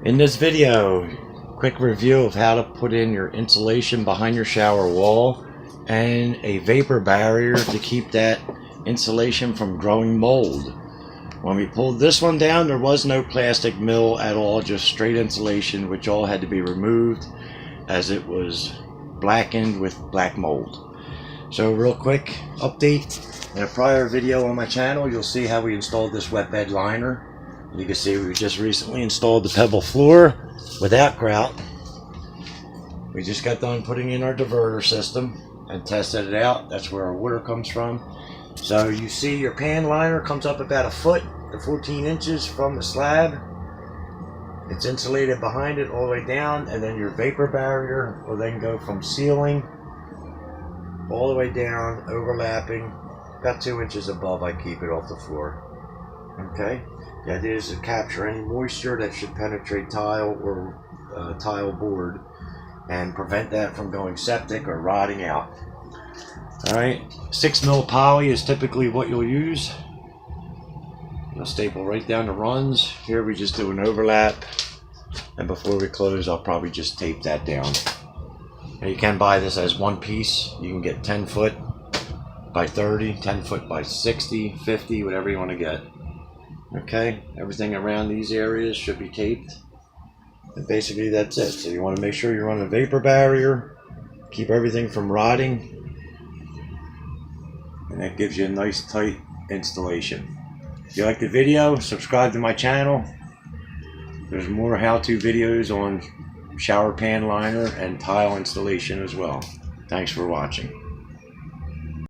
In this video, quick review of how to put in your insulation behind your shower wall and a vapor barrier to keep that insulation from growing mold. When we pulled this one down, there was no plastic mill at all, just straight insulation, which all had to be removed as it was blackened with black mold. So real quick update, in a prior video on my channel you'll see how we installed this wet bed liner. You can see we just recently installed the pebble floor without grout. We just got done putting in our diverter system and tested it out. That's where our water comes from. So you see your pan liner comes up about 1 foot to 14 inches from the slab. It's insulated behind it all the way down, and then your vapor barrier will then go from ceiling all the way down, overlapping about 2 inches above. I keep it off the floor. Okay. The idea is to capture any moisture that should penetrate tile or tile board and prevent that from going septic or rotting out. Alright, 6 mil poly is typically what you'll use. You'll staple right down the runs. Here we just do an overlap, and before we close I'll probably just tape that down. Now you can buy this as one piece. You can get 10 foot by 30, 10 foot by 60, 50, whatever you want to get. Okay, everything around these areas should be taped, and basically that's it. So you want to make sure you run a vapor barrier, keep everything from rotting, and that gives you a nice tight installation. If you like the video, subscribe to my channel. There's more how-to videos on shower pan liner and tile installation as well. Thanks for watching.